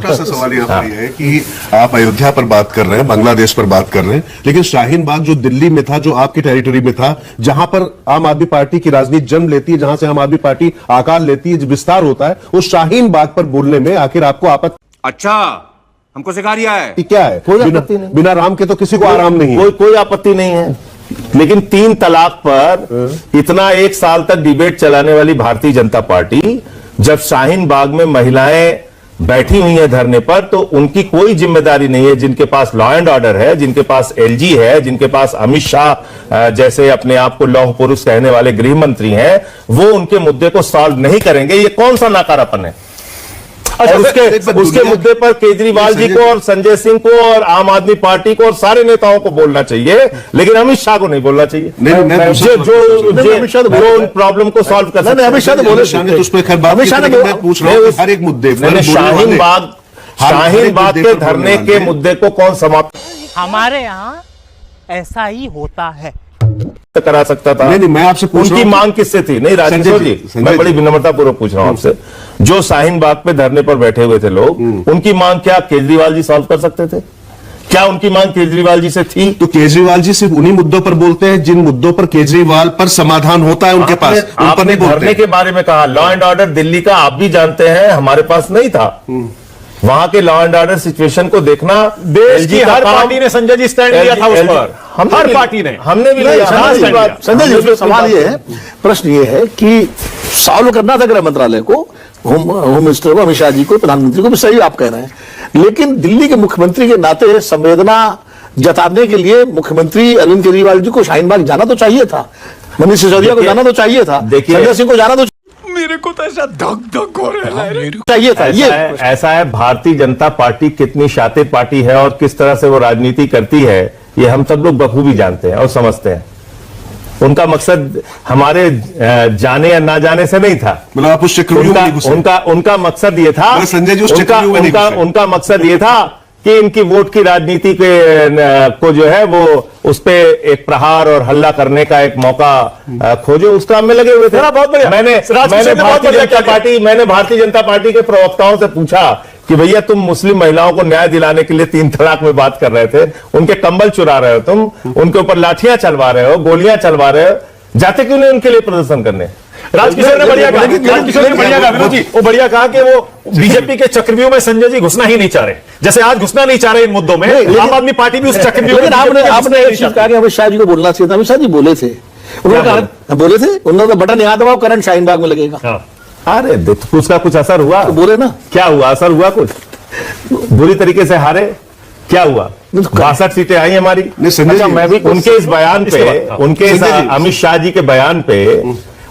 छोटा सा सवाल यहाँ पर यह है कि आप अयोध्या पर बात कर रहे हैं, बांग्लादेश पर बात कर रहे हैं, लेकिन शाहीन बाग जो दिल्ली में था, जो आपकी टेरिटरी में था, जहां पर आम आदमी पार्टी की राजनीति जन्म लेती है, जहां से आम आदमी पार्टी आकार लेती है, विस्तार होता है, उस शाहीन बाग पर बोलने में आखिर आपको आपत्ति अच्छा हमको सिखा रिया है क्या है? बिना राम के तो किसी को आराम नहीं है। कोई आपत्ति नहीं है, लेकिन 3 तलाक पर इतना 1 साल तक डिबेट चलाने वाली भारतीय जनता पार्टी जब शाहीन बाग में महिलाएं बैठी हुई हैं धरने पर, तो उनकी कोई जिम्मेदारी नहीं है। जिनके पास लॉ एंड ऑर्डर है, जिनके पास एलजी है, जिनके पास अमित शाह जैसे अपने आप को लौह पुरुष कहने वाले गृह मंत्री हैं, वो उनके मुद्दे को सॉल्व नहीं करेंगे। ये कौन सा नाकारापन है? और उसके मुद्दे पर केजरीवाल जी को और संजय सिंह को और आम आदमी पार्टी को और सारे नेताओं को बोलना चाहिए, लेकिन अमित शाह को नहीं बोलना चाहिए। जो उन प्रॉब्लम को सॉल्व कर सकते हैं। अमित शाह ने बोले, उस पर खैर बात मैं पूछ रहा हूं हर एक मुद्दे शाहीन बाग के धरने के मुद्दे को कौन समाप्त हमारे यहाँ ऐसा ही होता है करा सकता था? नहीं, मैं आपसे पूछ उनकी मांग किससे थी? नहीं राजेंद्र जी, मैं बड़ी विनम्रता पूर्वक पूछ रहा हूं आपसे, जो शाहीन बाग पे धरने पर बैठे हुए थे लोग, उनकी मांग क्या केजरीवाल जी सॉल्व कर सकते थे? क्या उनकी मांग केजरीवाल जी से थी? तो केजरीवाल जी सिर्फ उन्हीं मुद्दों पर बोलते हैं जिन मुद्दों पर केजरीवाल पर समाधान होता है उनके पास। आपने धरने के बारे में कहा, लॉ एंड ऑर्डर दिल्ली का आप भी जानते हैं हमारे पास नहीं था। वहां के लॉ एंड ऑर्डर सिचुएशन को देखना, देश की हर पार्टी ने संजय जी स्टैंड लिया था उस पर, हर पार्टी ने, हमने भी लिया। संजय जी, उसमें सवाल ये है, प्रश्न ये है कि सॉल्व करना था गृह मंत्रालय को, होम मिनिस्टर को, अमित शाह जी को, प्रधानमंत्री को भी, सही आप कह रहे हैं, लेकिन दिल्ली के मुख्यमंत्री के नाते संवेदना जताने के लिए मुख्यमंत्री अरविंद केजरीवाल जी को शाहीन बाग जाना तो चाहिए था, मनीष सिसोदिया को जाना तो चाहिए था, संजय सिंह को जाना तो मेरे को तो ऐसा धक धक हो रहा है, चाहिए था। ऐसा है भारतीय जनता पार्टी कितनी शातिर पार्टी है और किस तरह से वो राजनीति करती है, ये हम सब लोग बखूबी जानते हैं और समझते हैं। उनका मकसद हमारे जाने या ना जाने से नहीं था। मतलब आप उस चक्रव्यूह में नहीं घुसे। उनका मकसद ये था, संजय जी उस चक्रव्यूह में नहीं घुसे। उनका मकसद ये था कि इनकी वोट की राजनीति को जो है वो उस पे एक प्रहार और हल्ला करने का एक मौका खोजो, उस काम में लगे हुए थे। बहुत बढ़िया। मैंने भारतीय जनता पार्टी के प्रवक्ताओं से पूछा कि भैया तुम मुस्लिम महिलाओं को न्याय दिलाने के लिए 3 तलाक में बात कर रहे थे, उनके कंबल चुरा रहे हो तुम, उनके ऊपर लाठियां चलवा रहे हो, गोलियां चलवा रहे हो, जाते क्यों नहीं उनके लिए प्रदर्शन करने? राजकिशोर ने बढ़िया कहा, विनोद जी, वो बढ़िया कहा कि वो बीजेपी के चक्रव्यूह में संजय जी घुसना ही नहीं चाह रहे, जैसे आज घुसना नहीं चाह रहे इन मुद्दों में, आम आदमी पार्टी भी उस चक्रव्यूह में। आपने कहा कि अमित शाह जी को बोलना चाहिए था, अमित शाह जी बोले थे, उन्होंने तो बटन यहाँ दबाओ, करंट शाहीन बाग में लगेगा। अरे उसका कुछ असर हुआ? तो बोले ना, क्या हुआ? असर हुआ? कुछ बुरी तरीके से हारे, क्या हुआ? 62 सीटें आई हमारी। अच्छा, मैं भी उनके इस बयान पे, उनके अमित शाह जी के बयान पे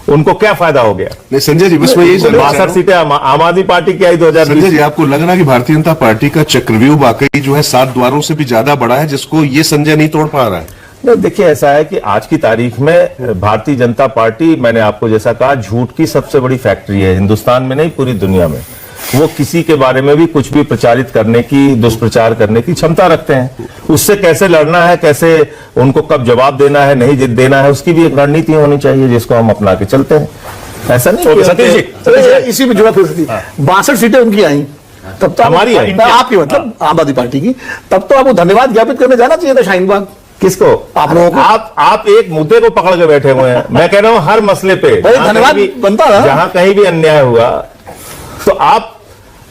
उनको क्या फायदा हो गया? नहीं संजय जी, बस मैं यही 62 सीटें आम आदमी पार्टी की आई 2020। संजय जी, आपको लग रहा है कि भारतीय जनता पार्टी का चक्रव्यूह वाकई जो है 7 द्वारों से भी ज्यादा बड़ा है, जिसको ये संजय नहीं तोड़ पा रहा है? देखिए, ऐसा है कि आज की तारीख में भारतीय जनता पार्टी, मैंने आपको जैसा कहा, झूठ की सबसे बड़ी फैक्ट्री है, हिंदुस्तान में नहीं पूरी दुनिया में। वो किसी के बारे में भी कुछ भी प्रचारित करने की, दुष्प्रचार करने की क्षमता रखते हैं। उससे कैसे लड़ना है, कैसे उनको कब जवाब देना है, नहीं देना है, उसकी भी एक रणनीति होनी चाहिए जिसको हम अपना के चलते हैं। ऐसा नहीं। सतीश जी, इसी में जुड़ा 62 सीटें उनकी आई, तब तो हमारी आई, आपकी मतलब आम आदमी पार्टी की, तब तो आपको धन्यवाद ज्ञापित करने जाना चाहिए था शाहीन बाग। किसको? आप लोगों को। आप एक मुद्दे को पकड़ के बैठे हुए हैं। मैं कह रहा हूं हर मसले पे धन्यवाद बनता है। जहां कहीं भी अन्याय हुआ तो आप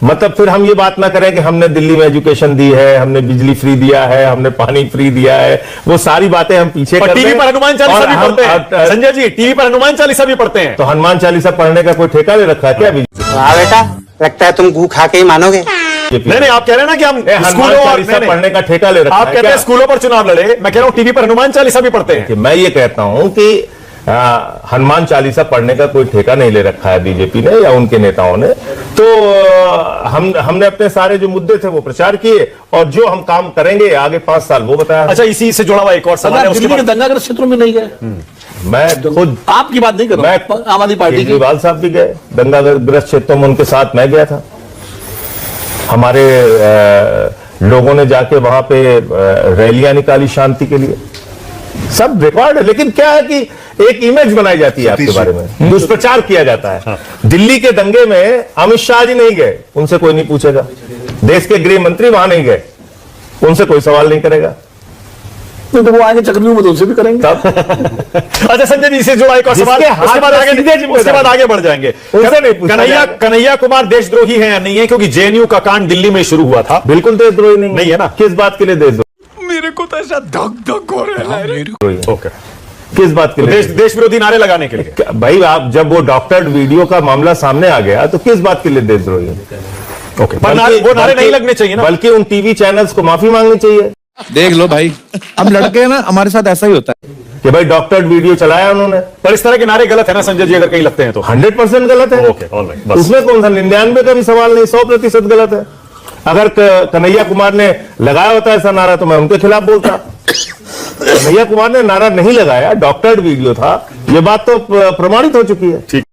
मतलब फिर हम ये बात ना करें कि हमने दिल्ली में एजुकेशन दी है, हमने बिजली फ्री दिया है, हमने पानी फ्री दिया है, वो सारी बातें हम पीछे कर टीवी पर हनुमान चालीसा भी पढ़ते हैं। संजय जी, टीवी पर हनुमान चालीसा भी पढ़ते हैं, तो हनुमान चालीसा पढ़ने का कोई ठेका ले रखा है क्या? बेटा, लगता है तुम गू खा के ही मानोगे। नहीं, आप कह रहे हैं ना कि हम हनुमान चालीसा पढ़ने का ठेका ले रखा है। आप कहते हैं स्कूलों पर चुनाव लड़े, मैं कह रहा हूं टीवी पर हनुमान चालीसा भी पढ़ते हैं। मैं ये कहता हूं कि हनुमान चालीसा पढ़ने का कोई ठेका नहीं ले रखा है बीजेपी ने या उनके नेताओं ने। तो हमने अपने सारे जो मुद्दे थे वो प्रचार किए, और जो हम काम करेंगे आगे 5 साल वो बताया। अच्छा, इसी से जुड़ा हुआ एक और सवाल है, दिल्ली के दंगाग्रस्त क्षेत्रों में नहीं गए? मैं खुद आपकी बात नहीं कर रहा हूं, आम आदमी पार्टी की। केजरीवाल साहब भी गए दंगाग्रस्त क्षेत्रों में, उनके साथ मैं गया था। हमारे लोगों ने जाके वहां पे रैलियां निकाली शांति के लिए, सब रिकॉर्ड है। लेकिन क्या है कि एक इमेज बनाई जाती है आपके बारे में, दुष्प्रचार किया जाता है। दिल्ली के दंगे में अमित शाह जी नहीं गए, उनसे कोई नहीं पूछेगा। देश के गृह मंत्री वहां नहीं गए, उनसे कोई सवाल नहीं करेगा। तो वो आगे चक्रव्यूह में तो उनसे भी करेंगे। तब अच्छा संजय जी, इससे जुड़ा एक और सवाल, जिसके उसके बाद हाथ आगे में सीधे उसके बाद आगे बढ़ जाएंगे। उनसे नहीं पूछा जाएगा। कन्हैया कुमार देशद्रोही है या नहीं है? क्योंकि जेएनयू का कांड दिल्ली में शुरू हुआ था। बिल्कुल देशद्रोही नहीं है ना? किस बात के लिए देशद्रोही? मेरे को तो ऐसा धक धक हो रहा है। ओके, किस बात के लिए? देश विरोधी नारे लगाने के लिए। भाई आप जब वो डॉक्टर्ड वीडियो का मामला सामने आ गया तो किस बात के लिए देशद्रोही? ओके, पर वो नारे नहीं लगने चाहिए ना। बल्कि उन टीवी चैनल्स को माफी मांगनी चाहिए देख लो भाई, अब लड़के हैं ना, हमारे साथ ऐसा ही होता है कि भाई डॉक्टर्ड वीडियो चलाया उन्होंने। पर इस तरह के नारे गलत है ना संजय जी, अगर कहीं लगते हैं तो? 100% गलत है। ओके, ऑलराइट, बस। उसमें कौन सा 99 का भी सवाल नहीं, 100% गलत है। अगर कन्हैया कुमार ने लगाया होता ऐसा नारा तो मैं उनके खिलाफ बोलता। कन्हैया कुमार ने नारा नहीं लगाया, डॉक्टर्ड वीडियो था, ये बात तो प्रमाणित हो चुकी है। ठीक।